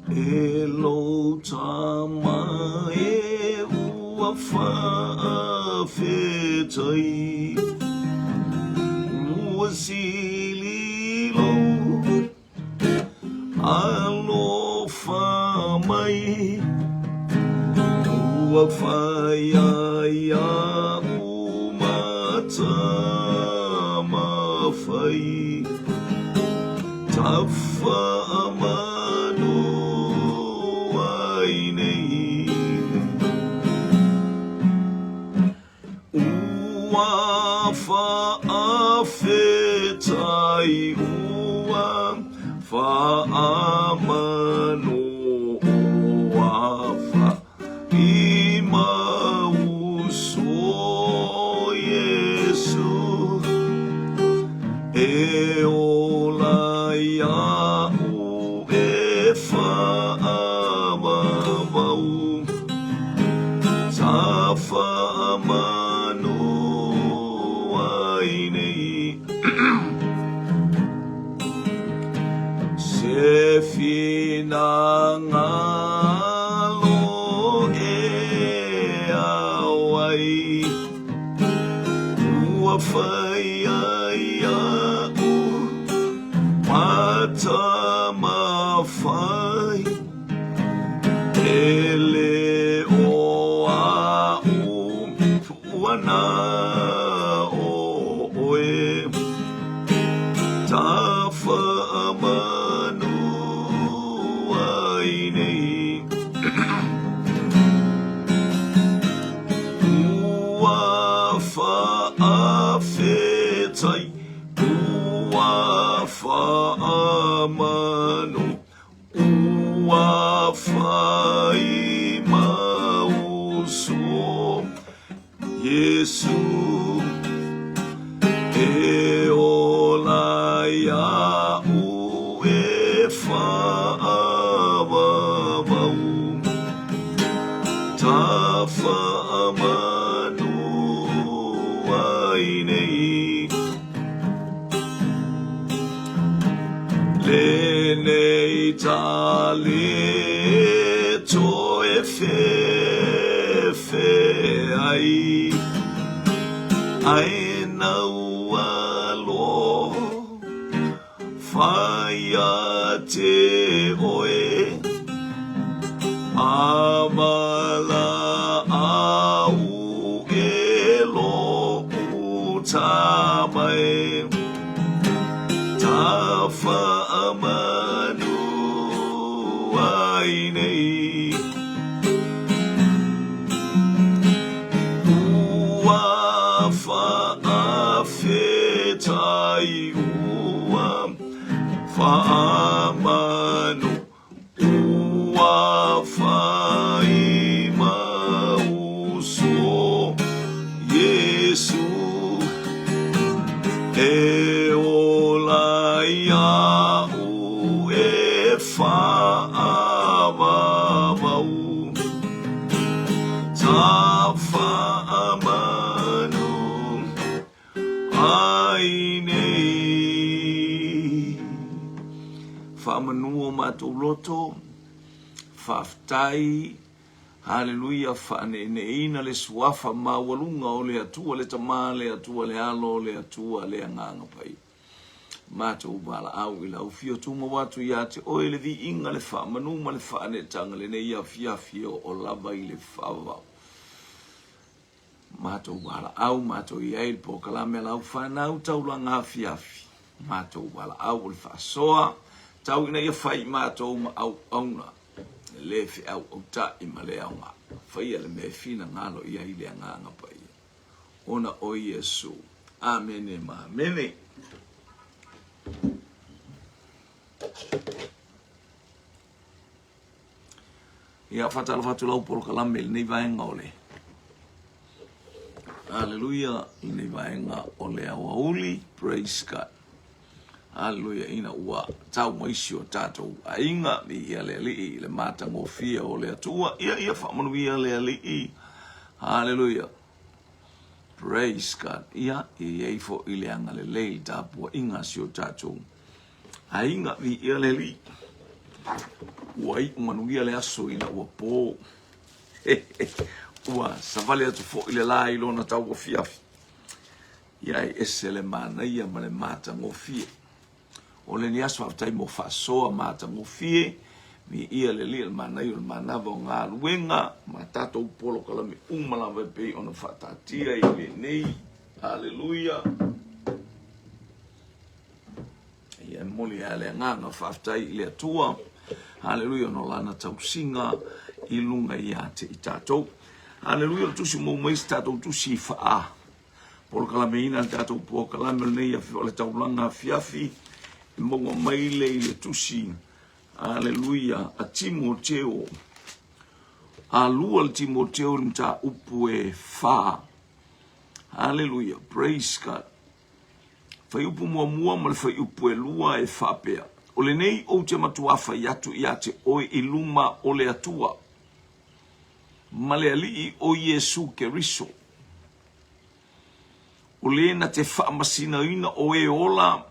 Elo tama e ua whaawhetai Ua sililo alo whamai Ua whaiaia umata mawhai Tawha amanu ainei Ua whaawhetai ua whaamanu Ua whaimauso Yesu E olai au e whaamamau Ta whaamanu ainei Se finangalo e awai Ua whaiaia Mata mawhai Ele o a puana o oe Ta whaamanu ainei Ua whaawhetai Ua whaamanu Ua whaimauso Yesu E olai au e whaamamau Ta whaamanu ainei Lenei tale to e whewhe ai Ai nau alo whai a te oe Amala au e lo utamai Ta whaamanu ainei Ua whaawhetai ua whaamanu Ua whaimauso Yesu E olai au e whaamamau Ta whaamanu ainei Whaamanua mātou loto Whaftai Haleluia whaaneineina le suafa mawalunga o le atua le tamā le atua le alo le atua le anganga pai Mātou wala au ila ufio tunga watu ia te oe le vi inga le whaamanuma le whaanetanga le neia fiafio o lava i le whaavau Mātou wala au mātou ia il po kalame lau whanau taulanga fiafi Mātou wala au le whaasoa Tau ina ia whai mātou ma au auna Le fi au o ta i male au ngā Whaia le me fina ngalo ia i le nganga pai Ona o Yesu Amene ma mene Ia whatala whatu lau polo kalame le nei vaenga ole Hallelujah I nei vaenga ole awa uli Praise God Hallelujah ina ua tau maisi o tātou a inga ni ia le alii le mātango fia o le atua ia whamanu ia le alii Hallelujah Praise God ia i eifo i le anga le lei tāpua inga si o tātou a inga ni ia le alii Uai manuia le aso ina ua po. Ua savale atu fo ile la ilona tau fiafi. Ia ese le mana ia ma le mata ngofie. O le ni aso aftai mo fasoa mata ngofie. Mi ia le li le mana ia le manava o ngā luenga. Ma tato upolo kalami umala vepe ona whatatia i le nei. Hallelujah. Ia moli ale nganga whaftai i le atua. Hallelujah no lana tausinga i lunga i ate i tātou. Hallelujah tusi mō mais tātou tusi whaa. Polo kalame ina tātou pō kalame nei a whiole taulanga fiafi. I mōnga maile i le tusi. Hallelujah a Timoteo. A lua le Timoteo ni ta upu e whaa. Hallelujah, praise God. Fai upu mua ma le fai upu e lua e whapea. O le nei o te matuafa i atu i ate oe i luma o le atua. Ma le alii o Yesu Keriso. O le na te whaamasina ina o e ola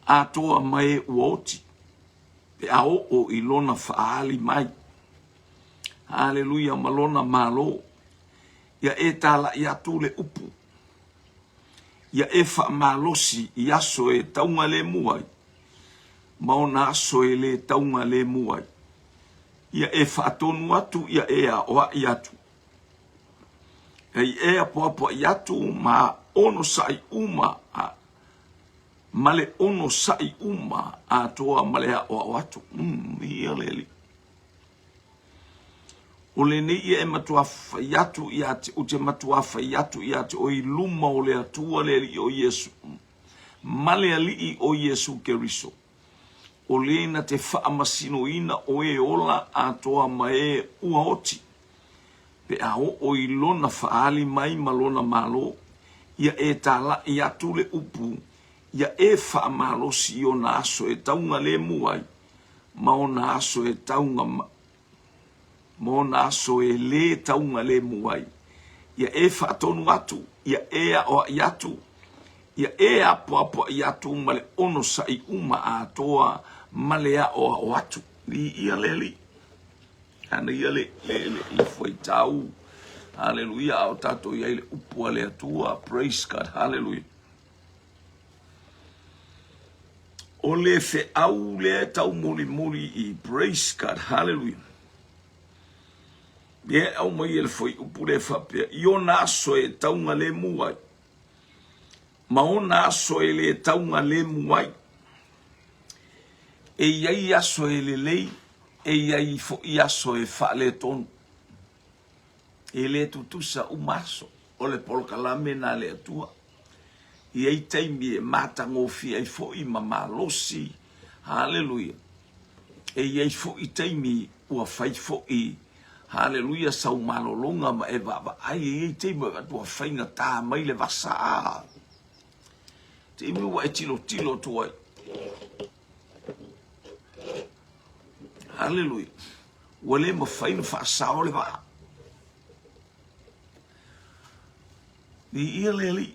atoa mai uoti. Pe ao o ilona whaali mai. Hallelujah, malona malo. Ia e tala i atu le upu. Ia e whaamalosi i aso e taunga le muai. Maona aso e le taunga le muai. Ia e whaatonu atu ia e a oa i atu. Hei e a poapoa i atu ma ono sai uma a. Male ono sai uma a toa male a oa atu. Ia leli. O le nei e matuafa i atu i ate, o te matuafa i atu i ate, o i luma o le atua le li o Yesu. Male ali o Yesu Keriso. O le na te whaamasino ina o e ola a toa mae ua oti. Pe ao o i lona whaali mai malona malo, ia e tala i atu le upu, ia e whaamalosi o na aso e taunga le muai, ma o na aso e taunga Mona so e le taunga le muai. Ia e whaatonu atu. Ia e a o i atu. Ia e a poapoa i atu ma le ono sai uma a toa ma le a o atu. Ia leli. Ana ia le foi tau. Hallelujah. Ao tato ia le upua le atua. Praise God. Hallelujah. O le fe au le tau muli i praise God. Hallelujah. Ye au mai ele foi upure whapea. I o nā so e taunga le muai. Ma o nā so e le taunga le muai. E iai aso e le lei. E iai fo i aso e wha le tonu. E le tutusa umaso. O le polkalame na le atua. I ei taimi e matangofi ai fo i mamalosi. Hallelujah. E iai fo i taimi ua fai fo i. Hallelujah, sau malolonga ma e vava. Ai te mo atua whainga tā mai le vasa. Te mi wa e tilo tuai. Hallelujah. Wale ma whaina whaasao le vaa. Ni ia leli.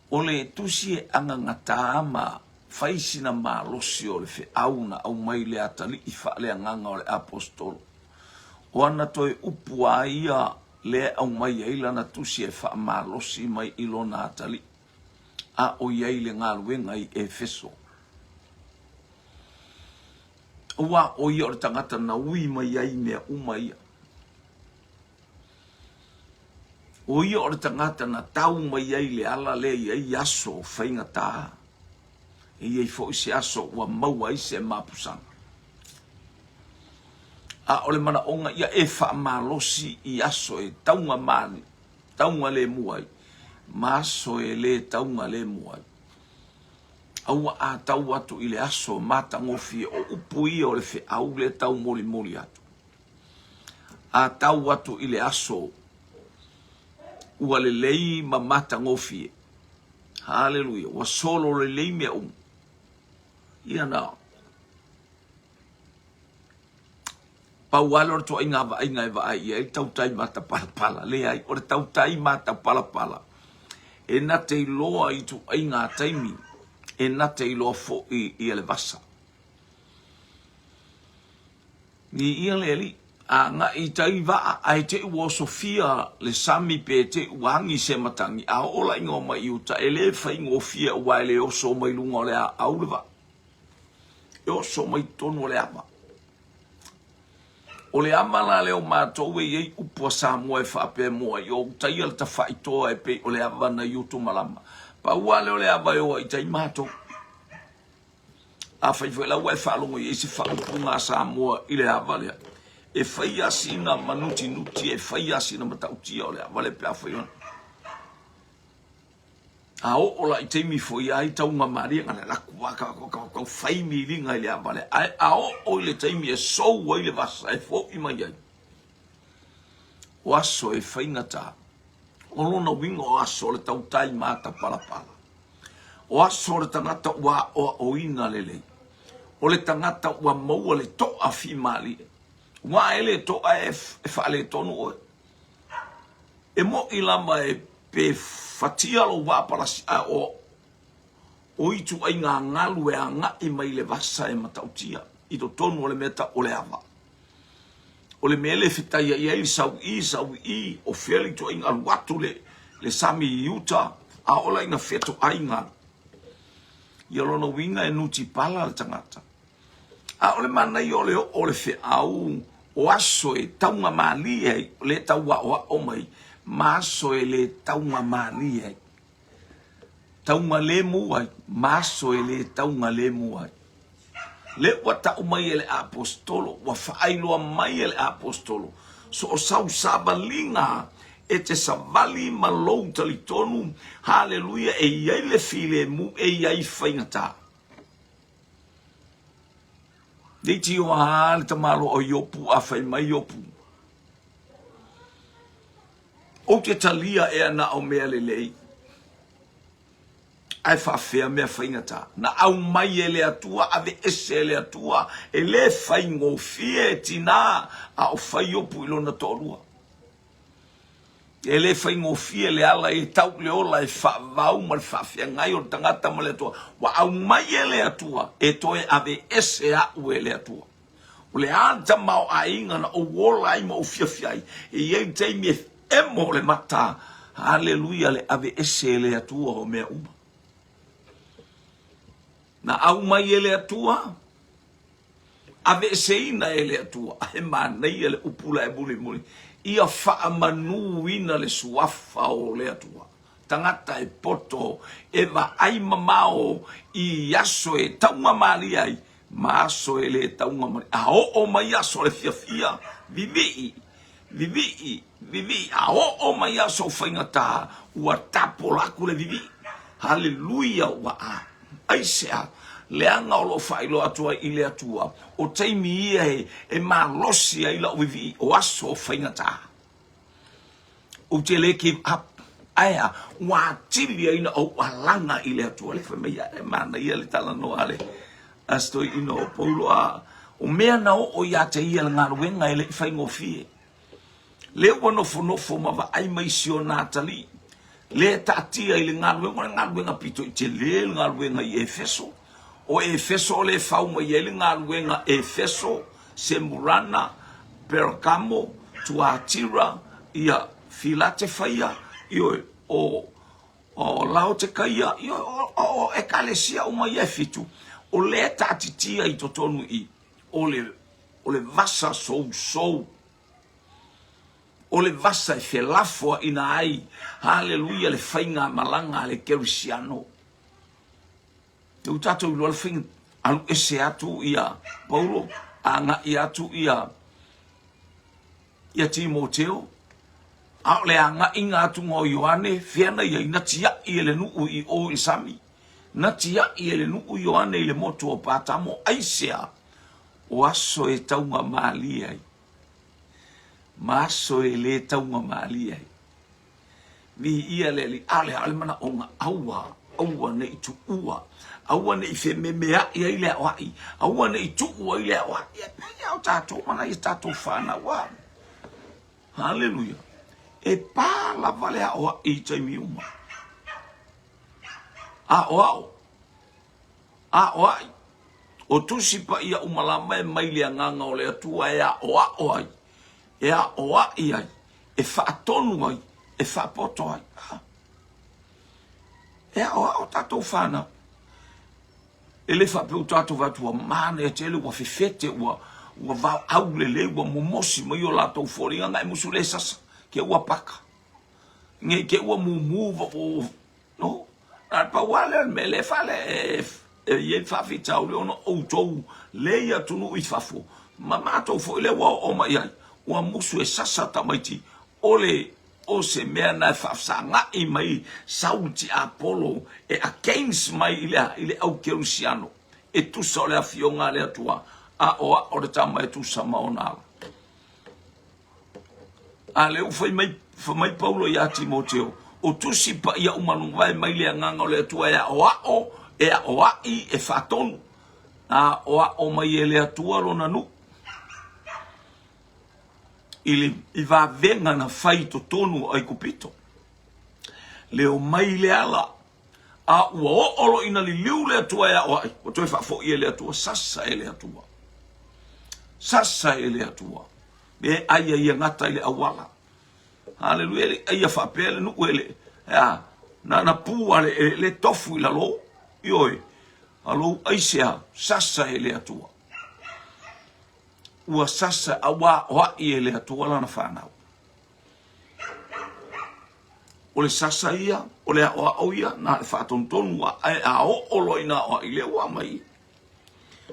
Ole tusi e anga ngata ama. Faisina ma losi o le fe auna au mai le atali i wha le anganga o le apostolo. O ana toi upua ia le au mai eila na tusi e wha ma losi mai ilo na atali. A o iei le ngā luenga i Efeso. Ua o ia o le tangata na ui mai ai mea umaia. O ia o le tangata na tau mai ai le ala le iei aso whainga taa. Iei fo i se aso ua maua i se mapusanga. A ole mana onga ia e wha malosi i aso e taunga mani, taunga le muai, maso e le taunga le muai. Aua a tau atu i le aso matangofi o upu ia o le fe au le tau moli atu. A tau atu i le aso ua le lei ma matangofi. Hallelujah. Wa solo le lei mea Ia nao. Paualo to inga e vai ia tau tai mata pala le ai o tau tai mata pala. e na te iloa i tu ai ngā taimi, e na te iloa fo i ele vasa. Ni ia le li, a nga i tai waa, ai te ua Sofia le sami pe te uangi se matangi, a ola ingo mai uta, e le fai ngō fia ua ele oso mai lunga o le a aureva. E oso mai tonu o le ama. O le amala leo mātou e iei upua sa mua e whape mua, i o tai ala ta whaitoa e pe o le awa na yutu malama. Pa ua leo le awa e oa i tai mātou. A whaiwai lau e whalongo i esi whaupunga sa mua i le awa lea. E whai asina manuti nuti, e whai asina matautia o le awa le pe a whaiona. A o ola i teimi foi ai taunga maria ngana la kuaka ko fai mi ringa ile avale a o ile teimi e so ile vasa e fo i mai ai o aso e fai ngata o lona wingo o aso le tau tai mata pala o aso le tangata ua o ina lele o le tangata ua maua le to a fi mali ua ele to a e fale tonu e mo ilama e pe fatia lo wa para o itu ai ngā ngalu e a ngai mai le vasa e matautia i to tonu o le meta o le awa. O le mele fitai a iei sau i o feli to ai ngā watu le sami i uta a ola inga feto ai ngā. I alona winga e nuti pala le tangata. A ole mana i ole fe au o aso e taunga mali e le taua o mai. Maso e le taunga mali ai. Taunga le muai. Maso e le taunga le muai. Le wata umai e le apostolo. Wa whaailoa mai e le apostolo. So o sau sabalinga e te savali malou talitonu. Haleluia e iai le file mu e iai whaingata. Diti o haale tamalo o yopu a whai mai yopu. O te talia e ana o mea lelei. Ai whawhea mea whaingata. Na au mai e le atua, ave ese e le atua. E le whaingo fie e tina a o whaiopu ilo na tōrua. E le whaingo fie le ala e tau le ola e whaavau ma le whawhea ngai o tangata ma le atua. Wa au mai e le atua e toe ave ese a ue le atua. O le anta mau a inga na o wola i ma o fiafiai. E iei teimi e emo le mata, haleluia le ave ese le atua o mea uma. Na au mai ele atua, ave ese ina ele atua, he manei ele upula e muli muli. Ia faa manu ina le suafa o le atua. Tangata e poto, eva ai mamao i aso e taunga mali ai, ma aso ele taunga mali. A o mai aso le fia vivi, a o mai aso whaingata, ua tapo laku le vivi. Haleluia ua a. Aisea, leanga o lo whailo atua i le atua, o teimi ia e malosi ai la vivi, o aso whaingata. O te le give up, aia, ua tili aina o alanga i le atua, le whamea e mana ia le tala no ale. Asto ino o paulo a, o mea na o ia te ia ngā ruenga e le whaingo fie. Le wanofo mawa ai mai sio Natali. Le tatia i le ngaruenga pito i te le ngaruenga i Efeso. O Efeso le fauma i le ngaruenga Efeso, Semurana, Pergamo, Tuatira, ia Filadelfia, o Laodikeia, o Ekalesia uma i Efitu. O le tatitia i totonu i, o le vasa sou. O le vasa e felafo ina ai, haleluia le whainga malanga le kerisiano. Te utato i loa le whainga, alu ese atu ia Paulo, anga i atu ia Timoteo, a le anga inga atu ngō Ioane, whiana ia inatia i ele nuu i o i sami, natia i ele nuu Ioane i le motu o pātamo, aisea, o aso e taunga maali ai. Maso e le taunga maali ai. Ni ia le li ale mana onga aua ne i tu ua. Aua ne i fe memea ia i le awai. Aua ne i tu ua i le awai. Ia pēia o tātou mana i tātou whana wa. Hallelujah. E pāla vale awa i taimi uma. a ai o tusi pa ia umalama e mai le nganga o le atua e a ai e whaatonu ai e whaapoto ai e a o tatou whana e le whapeu tatou vatua mana e tele ua fefete ua vau au le ua momosi mai o latou whoringa ngai musu le sasa ke ua paka nge ke ua mumuva o no a pa wale me le fale e ye fafi tau le ono o tou le ia tunu I fafo mama to fo le wa o mai ai ua musu e sasa tamaiti ole o se mea na fafsanga I mai sauti Apollo e against mai ile au kerusiano e tu so le afionga le atua a o le tama e tu sama ona a le ufai mai Paulo ia Timoteo o tusi pa ia umanu vai mai le nganga le atua e ai e fatonu a o mai ele atua lona nu I va venga na fai to tonu ai kupito leo mai le ala a ua olo ina li liu le atua e o ai o toi fa fo I le atua sasa ele atua be ai ia ngata ile awala haleluya ai fa pele nu ele ya na pu ale le tofu la lo yoi alo ai sia sasa ele atua ua sasa awa wa ele atua lana whanau ole sasa ia ole o ia na whatontonu a o olo ina o ile wa mai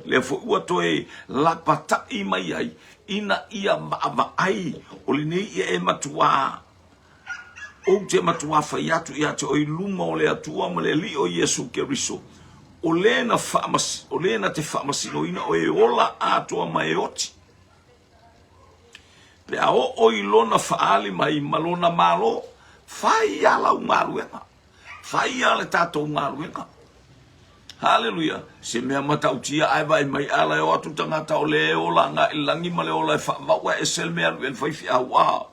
le fo ua toe lapata I mai ai ina ia maava ai ole nei ia e matua o te matua faiatu ia te o iluma o le atua ma le li o Yesu Keriso ole na te whamasino ina o e ola atua mai oti pe a o ilona faali mai malona malo fai ala ungaruenga fai ala tato ungaruenga haleluya se mea matautia ai vai mai ala e o atu tangata o le o langa ilangi ma le o la whawa e sel mea ruen fai fia wow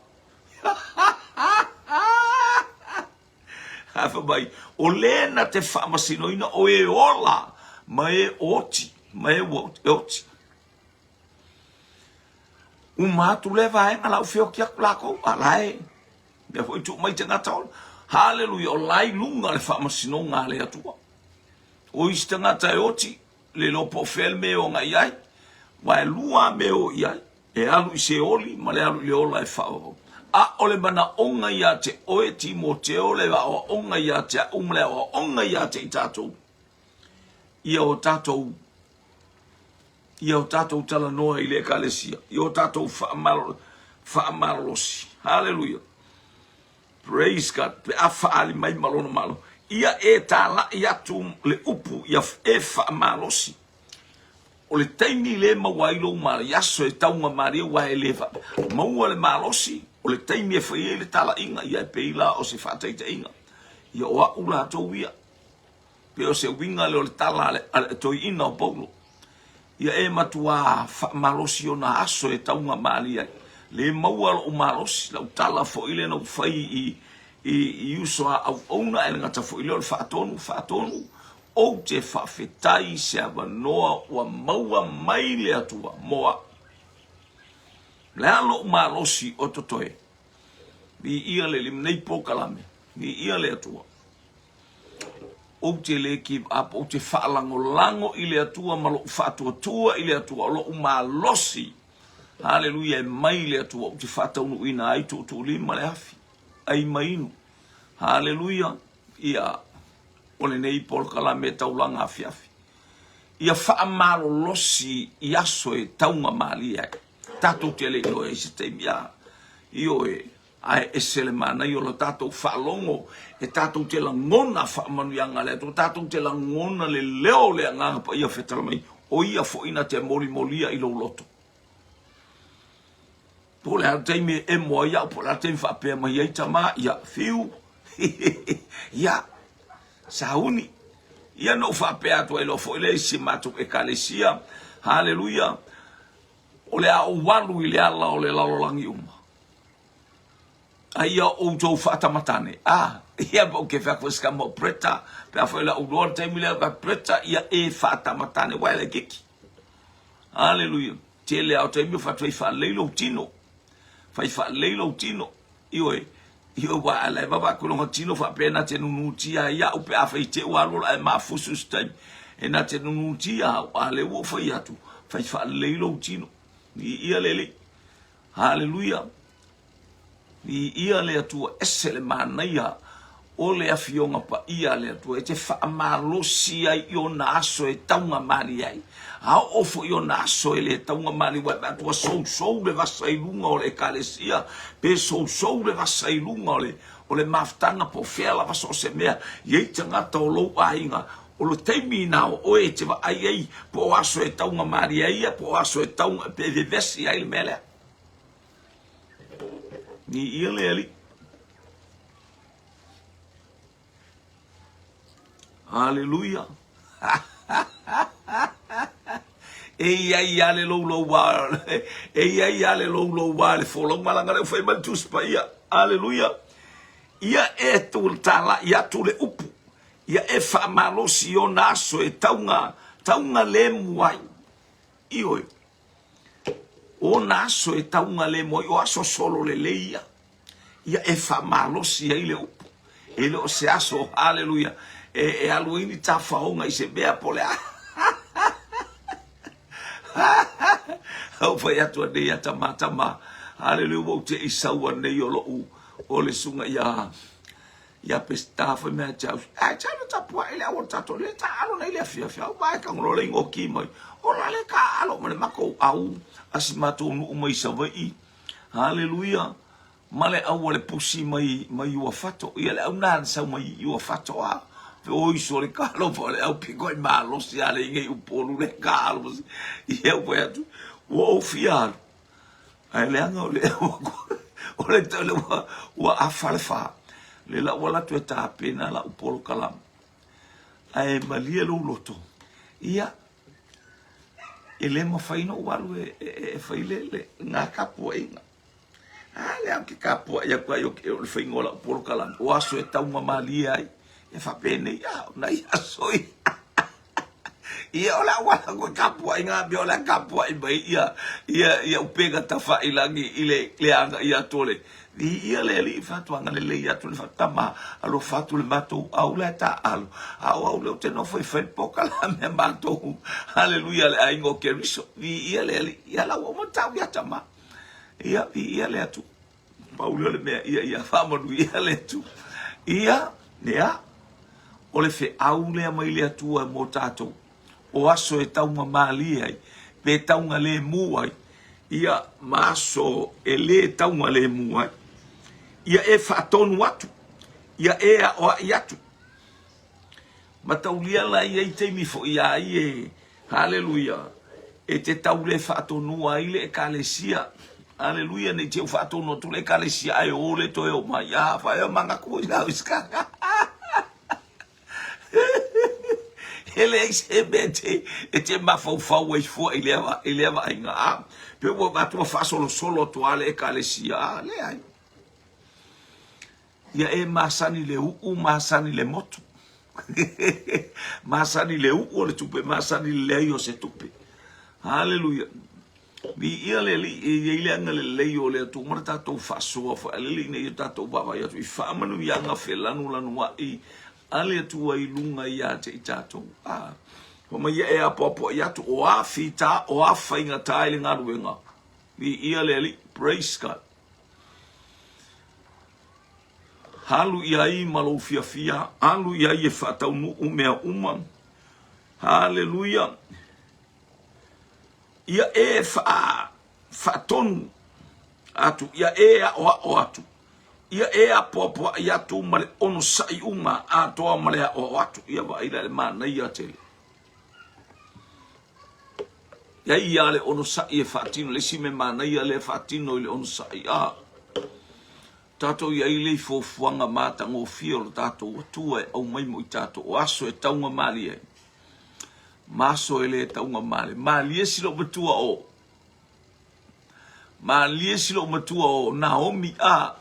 hafa bai o le na te whamasino ina o e ola ma e oti umatu le vai ngala ufio kia lako alai me foi tu mai tangata o haleluya o lai lunga le whamasino ngā le atua o istanga tai oti le lopo fel me o ngai ai wa lua me o iai e alu I se oli ma le alu le ola e whao a ole mana onga ia te oe Timoteo le wa o onga ia te umle o onga ia te I tatou ia o tatou tala noa I le kalesia ia o tatou whaamalosi hallelujah praise God pe a whaali mai malono malo ia e tala ia tu le upu ia e whaamalosi o le taimi le mawailo ma yaso e taunga maria wa e lewa maua le malosi o le taimi e whaie le tala inga ia e peila o se whataita inga ia o a ula atou ia pe o se winga le o le tala ale toi ina o Paulo ia e matua malosi o na aso e taunga maria le maua o malosi lau tala fo ile no whai I uso au ona e ngata fo ile o whaatonu o te whawhetai se awanoa ua maua mai le atua moa. Le alo malosi o totoe. Ni ia le limnei pokalame. Ni ia le atua. O te le give up, o te whaalango I le atua, malo whaatuatua I le atua, o lo umalosi. Hallelujah, mai le atua, o te whaataunu ina ai tō lima le hafi. Ai mainu. Hallelujah, ia o le nei pokalame taulanga afiafi. Ia whaamalo losi I aso e taunga mali ai. Tato te le ino e se te mia. Io ai esele mana io lo tato whaalongo. E tato te la ngona whaamanuianga le ato. Tato te la ngona le leo le anganga pa ia whetara mai. O ia fo ina te molia I lo loto. Po le teime e moa ia. Po le teime whapea mai ai tama. Ia fiu. Ia. Sauni. Ia no whapea to e lo fo ele si matu e kalesia. Hallelujah. O le a walu I le ala o le lalolangi uma. Aia o tau whatamatane. ia po ke fa fuska mo preta pe fa la udor te mile ka preta ia e fa tamatane wale kiki haleluya tele au te mi fa tui fa leilo tino fa leilo tino io wa ala baba ko lo tino fa pena te nu tia ia o pe fa te wa lo e ma fusu stai e na te nu tia ale wo fa ia tu fa leilo tino ia lele haleluya ia le tu esele manaia o le afionga pa ia le tu e te whaamalosi ai o na aso e taunga mari ai. A ofo i o na aso e le taunga mari wai ba tua sou le vasailunga o le kalesia, pe sou le vasailunga o le maftanga po fela vaso se mea, iei tangata o lou ainga, o lo teimi nao o e te wa ai po aso e taunga mari ai, po aso e taunga pe vevesi ai le mele. Ni ia le ali. Hallelujah. Ia le lo wa. Ia le lo wa le folo malanga le foi mal tus pa ia. Hallelujah. Ia e tu tala ia tu le upu. Ia e fa malosi o naso e taunga le muai. Io. O naso e taunga le muai o aso solo le leia. Ia e fa malosi ai le upu. Ele o se aso. Hallelujah. E aluini ta faonga i se bea pole au fai atu ane ia tamatama haleluya wau te isaua nei o lou o le sunga ia pestafa mea tau tau tapua ele awa tato le ta alo nei le afia au mai ka ngolo le ngoki mai o la le ka alo mane mako au asimato unu umai savai haleluya male au le pusi mai ua fato ia le au nan sau mai ua fato o iso le kalo po le au piko i malo si ale inge upolu le kalo i eu foi atu o fiar ai le anga o le tele wa afalfa le la wala tu ta pena la upolu kalam ai malia lo loto ia ele mo faino walu e faile le nga kapo inga ale am ki kapo ia kwa yo ke o faingola upolu kalam o aso e taunga malia ai e fa pene ia na ia soi ia ola wala ko kapua inga bi ola kapua i bai ia upega tafa ilangi ile anga ia tole ia le fatu anga le ia tole fatama alo fatu le mato au le ta au le te no foi fel poka la me mato haleluya le aingo keriso ia le ia la wo mata ia tama ia le atu paulo le me ia famo ia le tu ia nea o le fe au lea mai lea tua mo tātou. O aso e taunga maali ai, pe taunga le muai, ia maso e le taunga le muai. Ia e whaatonu atu, ia e a oa i atu. Mataulia la ia i teimi fo ia i e, haleluya, e te tau le whaatonu ai le e kalesia. Haleluya, ne te whaatonu atu le kalesia ai o le toe o mai, ia whae o manga kua i lau iskanga. Ele é bete e te mafau e fo ele leva inga pe wo ba tu fa solo to ale kalesia le ai ya e masani le masani le moto masani le o le tupe masani le yo se tupe haleluya vi ile ile anga le yo le tu marta to fa so fa le ne yo tato baba ya tu fa manu ya nga felanu lanu wa I ale tu ai lunga ia te itato Koma ia e apopo ia tu o a fita o a fainga taile ngā ruenga vi ia leli praise God halu ia I malo fia halu ia I e whatau nu umea uma haleluya ia e whatonu atu ia e a o atu ia e a popo ia tu male ono sai uma a toa male o atu ia wa ila le mana ia tele ia ia le ono sai e fatino le sime mana ia le fatino le ono sai a tato ia ile fo fuanga mata ngo fio tato tua au mai mo tato o aso e taunga mali e maso ele taunga mali e silo betua o mali e silo betua o Naomi a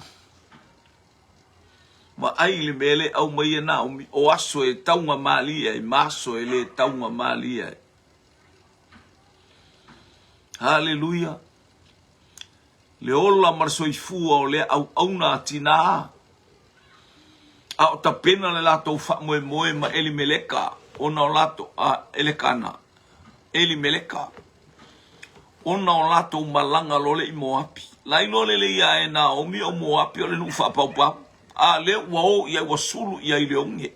Ma ai le mele au mai na o aso e taunga mali e maso e le taunga mali e. Hallelujah. Le ola marsoifua o le au auna atina. A o tapena le lato fa moe moe ma eli meleka. Ona o lato a elekana. Eli meleka. Ona o lato malanga lole i Moapi. Laino le ia e na omi o Moapi o le nufa pau pau. A le wao ia wasulu ia i leonge.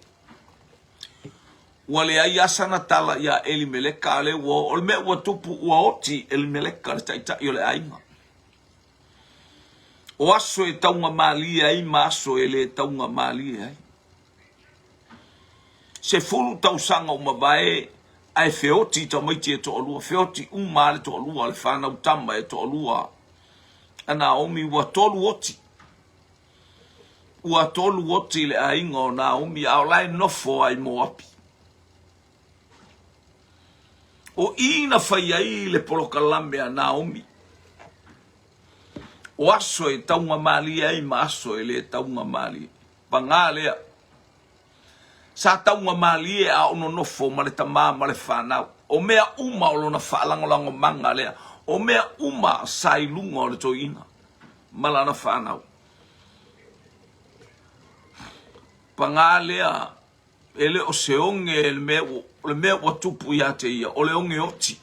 Wale ai asana tala ia eli meleka le wao. O le me watupu waoti eli meleka le taita i o le ainga. O aso e taunga mali ai, ma aso e le taunga mali ai. Se fulu tau sanga umabae, ai feoti tau maiti e to olua, feoti umale to olua, le whana utama e to olua. Ana omi ua tolu oti. Ua tolu oti le ainga o na omi au lai nofo ai Moapi. O ina whai ai le polokalame a na omi. O aso e taunga mali ai, ma aso e le taunga mali. Panga lea. Sa taunga mali e a ono nofo ma le tama ma le whanau. O mea uma o lona whaalangolango manga lea. O mea uma sai lunga o le toina. Malana whanau. Panga lea. Ele o se onge le mea watupu ia te ia. O le onge oti.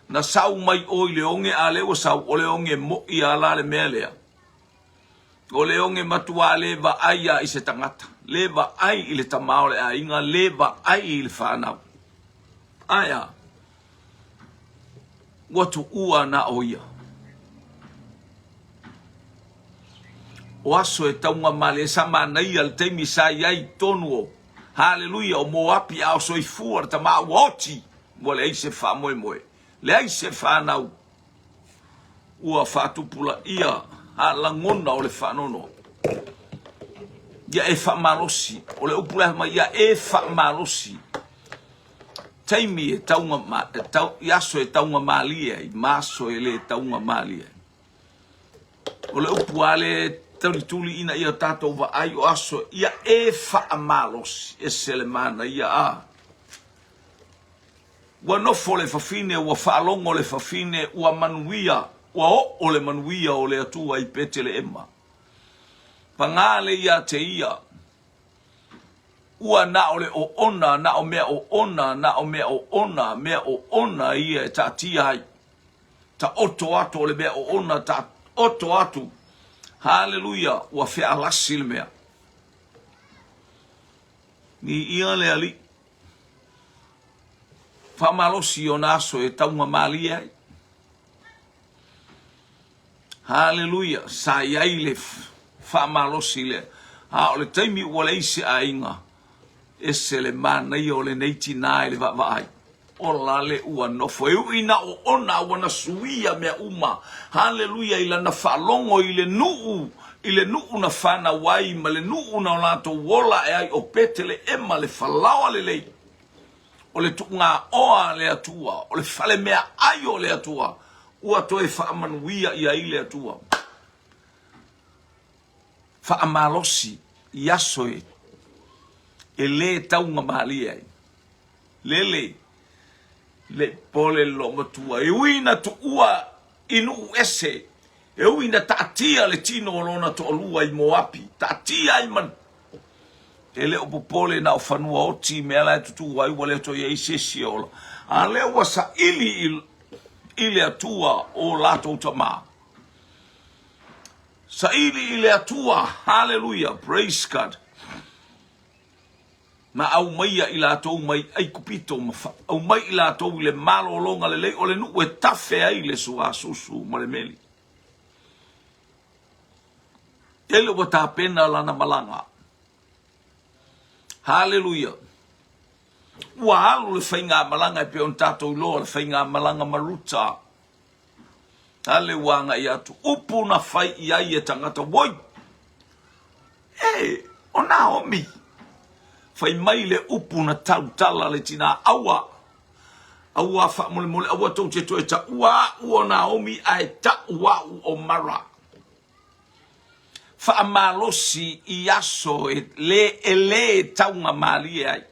Na sau mai o i le onge a lewa sau. O le onge mo i ala le mea lea. O le onge matua le va ai a i se tangata. Le va ai i le tamao le a inga. Le va ai i le whanau. Aia. Watu ua na oia. O aso e taunga male sa manai al teimi sa iai tonu o. Hallelujah. O Moapi au soifua ta ma woti. Mo le se fa moe moe. Le se whanau. Ua whatupula ia. Ha langona o le whanono. Ia e whamalosi. O le upula ma ia e whamalosi. Taimi e taunga ma. Iaso e taunga mali e. Maso e le taunga mali e. O le upuale tuli ina ia tatou va ai o aso. Ia e whamalosi. E selemana ia a. Ua nofo le fafine. Ua whaalongo le fafine. Ua manuia. Ua o le manuia o le atua i pete le ema. Pangale ia te ia. Ua na o le o ona, na o mea o ona, na o mea o ona, mea o ona ia e ta tia hai. Ta oto atu o le mea o ona, ta oto atu. Hallelujah, ua fea alasi le mea. Ni ia le ali. Whamalosi o naso e taunga mali ai. Hallelujah, sa iai le whamalosi le. Ha o le taimi ua le isi a inga. E se le mana i o le neiti nai le vai. O la le ua nofo. E uina o ona wana suia mea uma. Hallelujah, ila na whalongo i le nuu. I le nuu na whana wai. Ma le nuu na o lato wola e ai o pete le ema le whalawa le lei. O le tunga oa le atua. O le whale mea ai o le atua. Ua toe whaamanuia i ai le atua. Whaamalosi i aso e. E le taunga mali ai. Lele. Le pole lo matua. E uina tu ua inu ese. E uina taatia le tino o lona to olua i Moapi. Taatia i man. E le opo pole na o whanua oti mea lai tutu wai wale to ye isesi ola. A le ua sa ili atua o lato utama. Sa ili atua. Hallelujah. Praise God. Ma au mai i lato mai ai kupito. Au mai i lato i le malo o longa le lei. O le nu e tafe ai le sua susu ma le meli. Ele wa ta pena lana malanga. Hallelujah. Ua alu le whainga malanga e pe on tatou loa le whainga malanga maruta. Hale wanga i atu. Upu na whai i ai e tangata. Woi! E, o Naomi. Whai mai le upu na tautala le tina aua. Aua wha mole mole. Aua tau te toe ta ua o Naomi ai ta ua o Mara. Whaamalosi I aso e le taunga mali ai.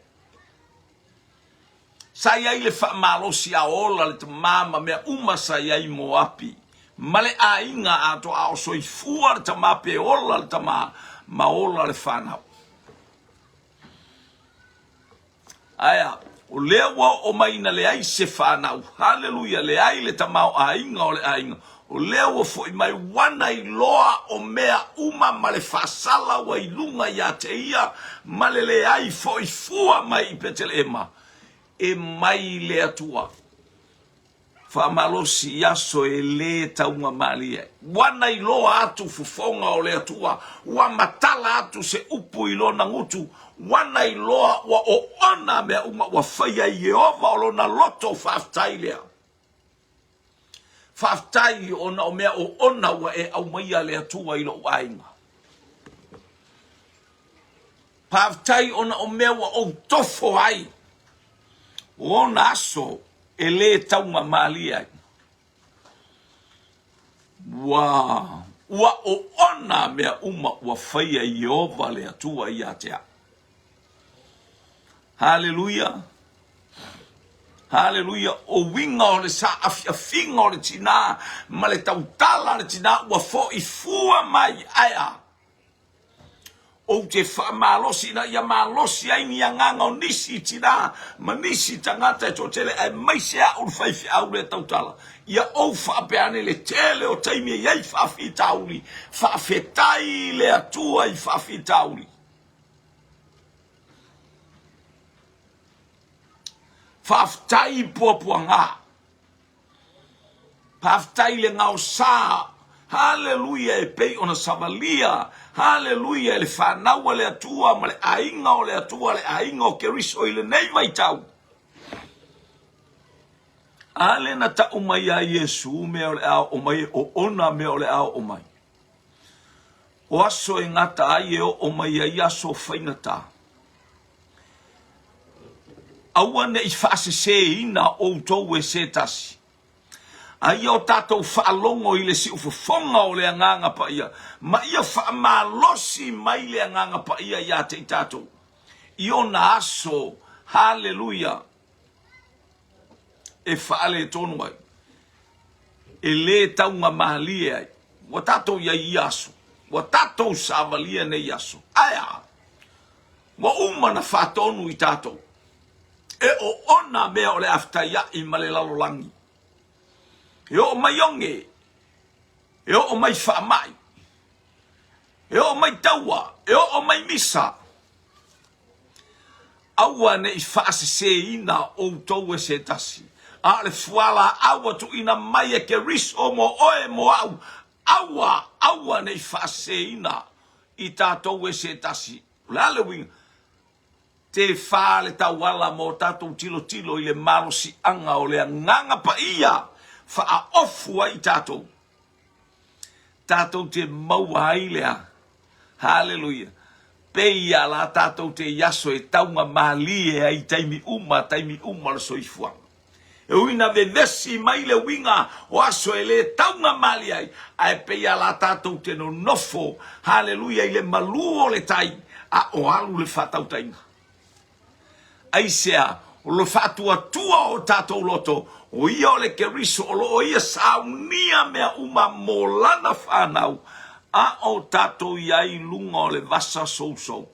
Sai ai le whaamalosi a ola le te mama mea uma sai ai mo api. Male a inga ato a oso I fua le ta mape ola le ta ma ola le whanau. Aya, o lea wa o maina le ai se whanau. Hallelujah, le ai le ta mau a inga o le a inga. O lea wa foi mai wana I loa o mea uma ma le whasala wa I lunga ia te ia. Ma le ai foi fua mai I petele ema. E mai le atua. Whaamalosi aso e le taunga mali ai. Wana I loa atu fufonga o le atua. Wa matala atu se upu I lona ngutu. Wana I loa wa o ona mea uma wa whaia I Yehova o lona loto whaftai lea. Whaftai ona o mea o ona wa e au maia le atua I lo ainga. Whaftai ona o mea wa o tofo ai. Ona aso e le taunga mali ai. Wa o ona mea uma wa whaia I Yehova le atua I atea. Hallelujah. Hallelujah. O winga o le sa afiafinga o le tina. Ma le tautala le tina wa fo I fua mai aya. O te whaamalosi na ia malosi ai ni anganga o nisi tina. Ma nisi tangata e totele ai maisea ul whaifi au le tautala. Ia o whaapeane le tele o taimi iai whaafi tauli. Whaafetai le atua I whaafi tauli. Whaftai puapua ngā. Whaftai le ngau sā. Hallelujah e pei ona savalia. Hallelujah e le whanaua le atua. Ma le ainga o le atua. Le ainga o keriso I le nei vai tau. Ale na ta umai a Yesu mea o le ao umai. O ona mea o le ao umai. O aso e ngata ai e o umai a yaso whaingata. Aua ne I whaase se ina o tau e se tasi. Ai o tātou whaalongo I le si ufafonga o le anganga pa ia. Ma ia whaamalosi mai le anganga pa ia ia te tātou. I o na aso, hallelujah, e whaale tonu ai. E le taunga mahalia ai. Wa tātou ia I aso. Wa tātou savalia ne I aso. Aya. Wa umana whatonu I tātou. E o ona mea o le aftaia I male lalolangi. E o mai onge. E o mai whaamai. E o mai taua. E o mai misa. Aua ne I whaase se ina o tau e se tasi. A le fuala aua tu ina mai e ke riso mo oe mo au. Aua ne I whaase ina I tātou e se tasi. Lale winga. Te whale tauala mo tātou tilo I le marosi anga o le nganga pa ia. Wha ofua I tātou. Tātou te maua ai lea. Hallelujah. Peia la tātou te yaso e taunga malie ai taimi uma le soifua. E uina vevesi mai le winga o aso e le taunga mali ai. Ai peia la tātou te no nofo. Hallelujah. I le maluo le tai. A o alu le whatau tainga. Aisea, o lo fatua tua o tātou loto, o ia o le keriso, o ia saunia mea uma molana whanau, a o tātou iai lunga o le vasa sousou.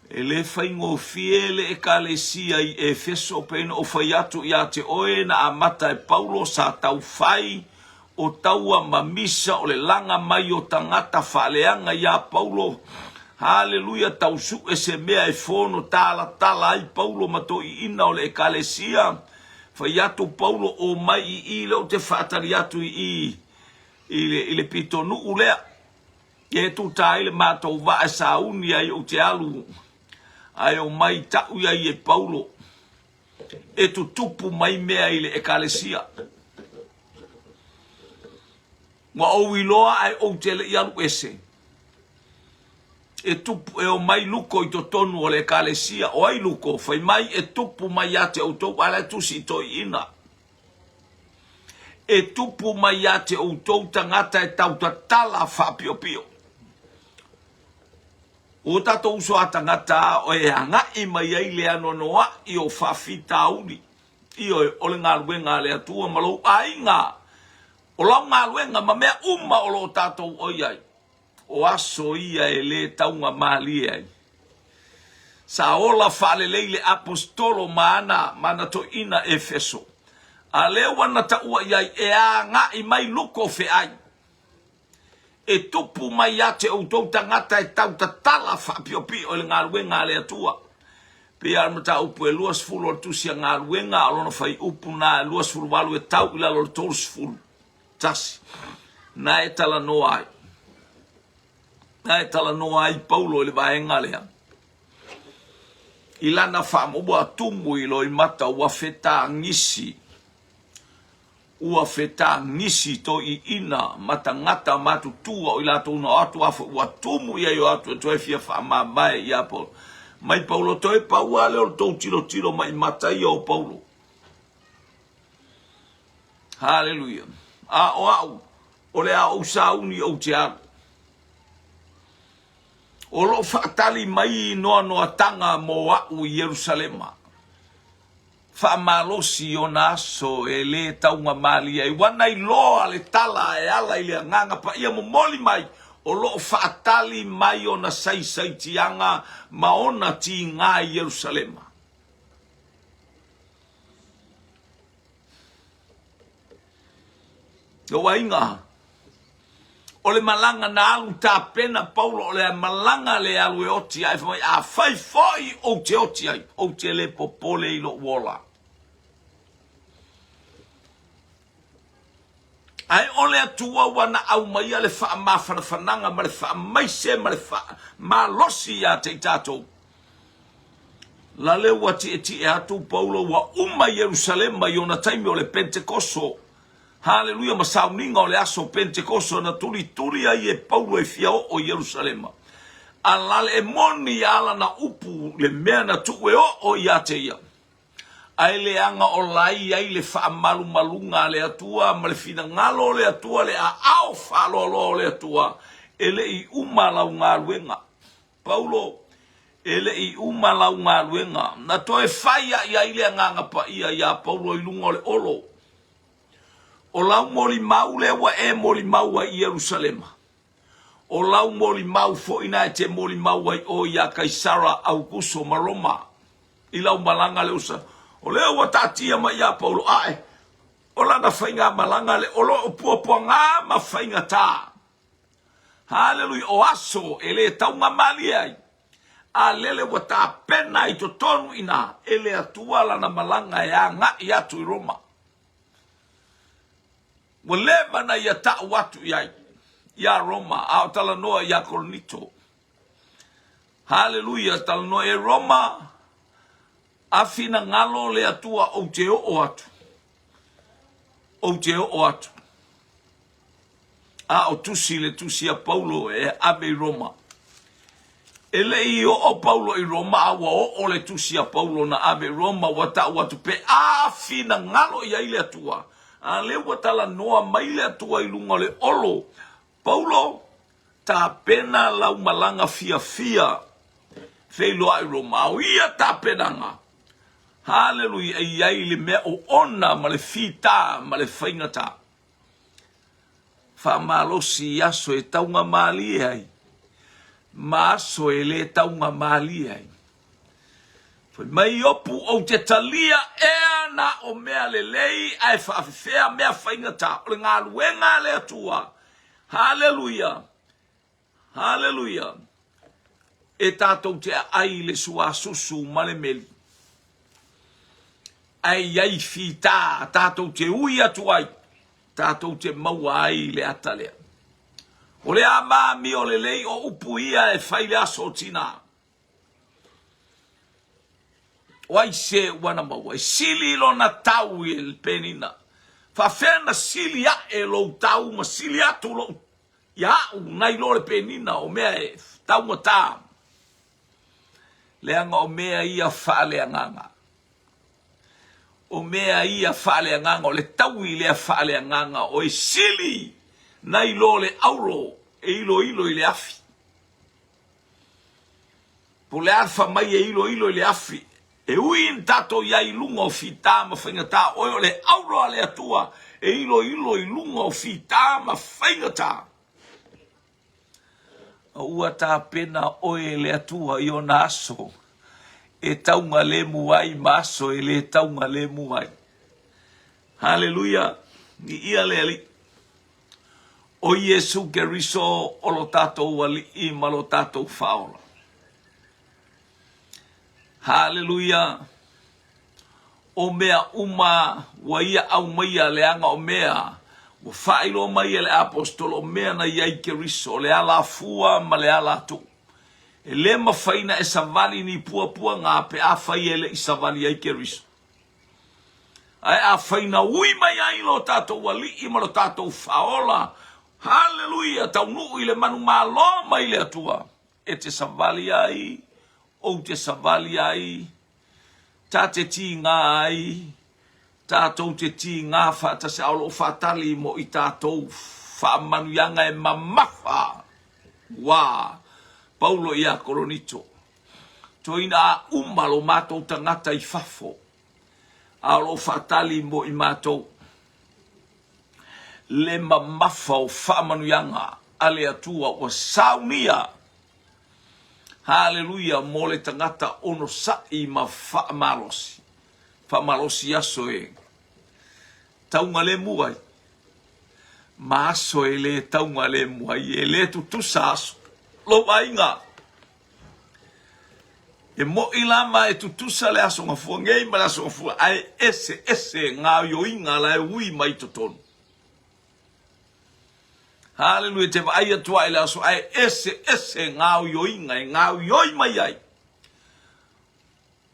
E le whaingo fiele e kalesia I Efeso pena o whaiatu ia te oe na amata e Paulo sa tau whai, o taua mamisa o le langa mai o tangata whaaleanga ia Paulo. Hallelujah, tausu e se mea e fono tala ai Paulo mato I ina o le ekalesia. Whaiatu Paulo o mai I leo te whaatariatu I le pitonu ulea. E tu tai le mātou wa e sauni ai o te alu. Ai o mai tau ai e Paulo. E tu tupu mai mea I le ekalesia. Wa o iloa ai o te le ialu ese. E tupu e o mai luko I to tonu o le kalesia o ai luko fai mai e tupu mai ate o tau ala tusi to ina e tupu mai a te outou tangata e tau tatala whapio-pio. O tatou uso a tangata o e hangai mai ai le anonoa i o whawhita uni. I o le ngā luenga le atua malou ainga. O lau ngā luenga ma mea o lo tatou oi ai. O aso ia e le taunga mali ai. Sa ola whaale leile apostolo mana to ina Efeso. A leo wana ta ua iai e a ngā i mai luko fe ai. E tupu mai ate o tau tangata e tau tatala whapio-pio le ngā luenga le atua. Pe armata upu e luas fulu o tusia ngā luenga alona whai upu na luas fulu walu e tau ila lor tolus fulu. Tasi. Na e tala noa ai. Na e tala noa ai Paulo le vaenga lea. Ilana whaamobua tumu ilo i mata ua feta ngisi. Ua feta ngisi to i ina mata ngata matu tua o ilato una atu afu ua tumu ia yo atu e toe fia whaamamae i Apolo. Mai Paulo toe paua leo tau tiro mai mata ia o Paulo. Hallelujah. A o au. O le a o sauni o te aru. O lo whaatali mai noa tanga mo au i Yerusalema. Whaamalosi o na aso e le taunga mali ai. Wana i loa le tala e ala i le nganga pa ia mo moli mai. O lo whaatali mai o na sai tianga maona ti ngā i Yerusalema. Yo wainga. O le malanga na alu ta pena Paulo o le malanga le alu e oti ai fai a fai foi o te oti ai o te le popole i lo wola. Ai ole atua wana au mai ale wha mawhanawhananga ma le wha maise ma le wha ma losi a te tatou. La le wati e atu Paulo wa Yerusalema i ona taimi o le Pentekoso. Hallelujah, ma sauninga o le aso Pentekoso na turi ai e Paulo e fia o Yerusalema. Alale e moni ala na upu le mea na tuwe o ia te ia. Ai le anga o lai ai le wha malunga le atua, ma le fina ngalo le atua, le a au whalolo le atua, ele i umalau ngā luenga. Paulo, ele i umalau ngā luenga. Na toe whaia i ai le nganga pa ia Paulo i lunga o le olo. O lau moli mau le wa e moli mau ai Yerusalema. O lau moli mau fo ina e te moli mau ai o ia Kaisara Augusto ma Roma. I lau malanga le usa. O leo wa tatia ma ia Paulo ae. O lana whainga malanga le olo o puapua ngā ma whainga tā. Hallelujah. O aso ele taunga mali ai. A lele wa tā pena i to tonu ina. Ele atua lana malanga e a ngā i atu i Roma. Wa lema na ia ta watu iai. Ia Roma. A tala noa ia Korinito. Hallelujah. Tala noa e Roma. Afina ngalo le atua o te o atu. O te o atu. A o tusi le tusi a Paulo e abe Roma. Ele i o Paulo i Roma awa o le tusi a Paulo na abe Roma wata watu pe afina ngalo ia ile atua. A le watala noa mai le atua i lunga le olo. Paulo ta pena lau malanga fia. Fei loa i Roma. O ia ta pena nga. Hallelujah, ai le mea o ona ma le fita ma le whaingata. Whamalosi aso e taunga mali ai. Ma aso e le taunga mali ai. Mai opu o te talia ea na o mea le lei ai whaafifea mea whaingata. O le ngā luenga le atua. Hallelujah. Hallelujah. E tātou te ai le sua susu ma le meli. Ai fita tātou te ui atu ai, tātou te maua ai le atalea. O le amami o le lei o upu ia e whai le aso tina. O ai se wana maua, e sili lo na tau i el penina. Whawhena sili a e lo tau, ma sili atu lo, ia au nai lo le penina o mea e tau ma tā. Leanga o mea ia wha leanganga. o mea ia whaale nganga o le taui lea whaale nganga o e sili na ilo le auro e ilo i le afi. Po le alfa mai e ilo i le afi e uin tato ia i lunga o fita ma whaingata o le auro a le atua e ilo i lunga o fita ma whaingata. A ua tā pena oe le atua i o na aso e taunga le muai maso e le taunga le muai. Hallelujah. Ni ia le ali. O Yesu ke riso o lo tātou ali i ma lo tātou whaola. Hallelujah. O mea uma wa ia au maia leanga o mea. Wa whailo mai le apostolo mea na iai ke riso le ala fua ma le ala tu. E le mawhaina e savali ni pua ngā pe a whai ele i savali ai ke riso. Ai a whaina ui mai ai lo tātou wali i ma lo tātou whaola. Hallelujah. Tau nuu i le manu malo mai le atua. E te savali ai. O te savali ai. Tā te ti ngā ai. Tātou te ti ngā whata se aulo whatali mo i tātou whamanu yanga e mamafa. Wā. Paulo ia koronito. Toina a umalo mātou tangata i whafo. Aulo whatali mo i mātou. Le mamafa o whamanu yanga. Ale atua o saunia. Hallelujah. Mo le tangata ono sai ma whamalosi. Whamalosi aso e. Taunga le muai. Ma aso e le taunga le muai. E le tutusa aso. Lo ainga. E mo ilama e tutusa le aso ngafua. Ngei ma le aso ngafua. Ai ese ngā yoinga la e ui mai totonu. Hallelujah. Te vai atua ele aso. Ai ese ngā yoinga. E ngā yoi mai ai.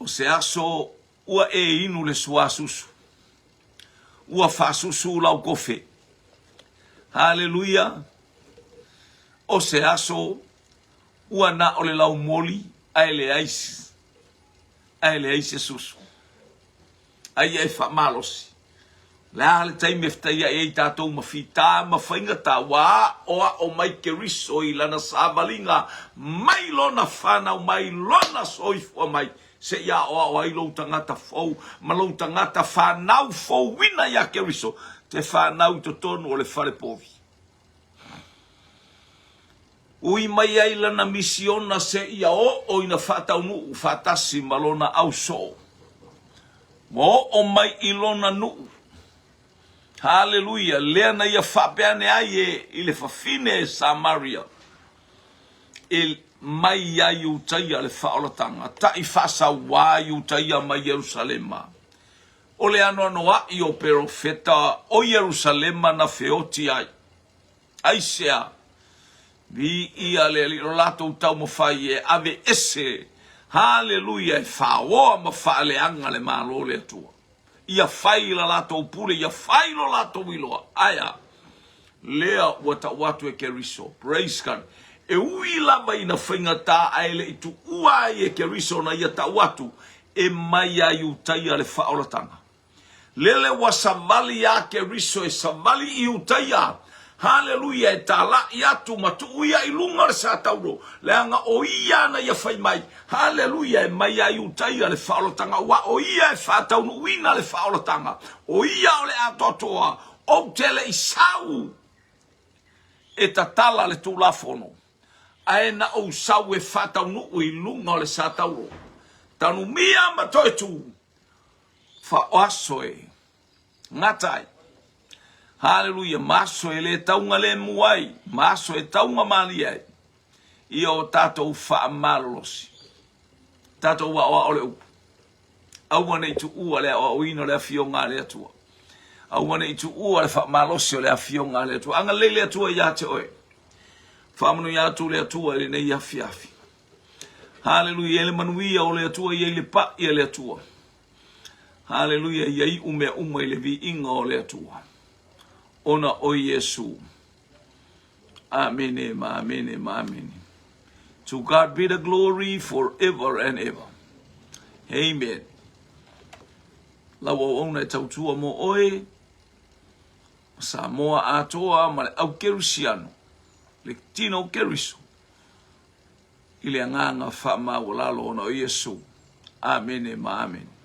O se aso ua e inu le sua susu. Ua fa susu lau kofe. Hallelujah. O se aso ua na ole lau moli a ele aisi. A ele aisi susu. Ai e fa malosi. La le taime ftaia e tātou mawhita mawhaingata wā oa o mai ke riso i lana sābalinga mai lona whanau mai lona soifua mai. Se ia o ai lo tangata fou, ma lo tangata whanau fou wina ia ke riso, te whanau to tonu o le whare povi. Ui mai ai lana misiona se ia o ina whatau nuu, whatasi malona au so. Mo o mai ilona nuu. Hallelujah, lea na ia whapeane ai i le whawhine e Samaria. Mai ia iutaia le whaolatanga. Ta i whasa wā iutaia mai Jerusalema. O le anoa i o perofeta o Jerusalema na feoti ai. Ai sea. Vi ia le li lato tau mo fai e ave ese. Hallelujah. E whaoa ma whaaleanga le malo le atua. Ia whai la lato pule. Ia whai lo lato wiloa. Aia. Lea wata watu e ke riso. Praise God. E ui lama ina whaingata aile i tu ua e ke riso na ia ta watu e mai a iutaia le whaolatanga. Lele wa savali a ke riso e savali i iutaia. Hallelujah e tala i atu matu uia i lunga le sa tauro. Leanga o ia na ia whai mai. Hallelujah e mai a iutaia le whaolatanga. Wa o ia e whataunu uina le whaolatanga. O ia o le atotoa. O tele i sau. E tatala le tulafono. Aena o sau e whatau nuu i lunga o le sa tauro. Tanu mia matoe tu. Wha oaso e. Ngatai. Hallelujah. Maso e le taunga le muai. Maso e taunga mali ai. I o tātou wha malosi. Tātou wa oa ole upu. Auane i tu ua le o ino le afionga le atua. Auane i tu ua le wha malosi o le afionga le atua. Anga le atua i ate oe. Whamanu ia tu le atua ele nei afi afi. Hallelujah. Ele manuia o le atua i ele pa i le atua. Hallelujah. Iai ume i le vi inga o le atua. Ona o Yesu. Amen. Amen. Amen. To God be the glory forever and ever. Amen. lau o ona e tautua mo oe, sa moa atoa ma le au kerusiano, le tino keriso, i le anganga wha maua lalo ona o Iesu. Amen e ma amen.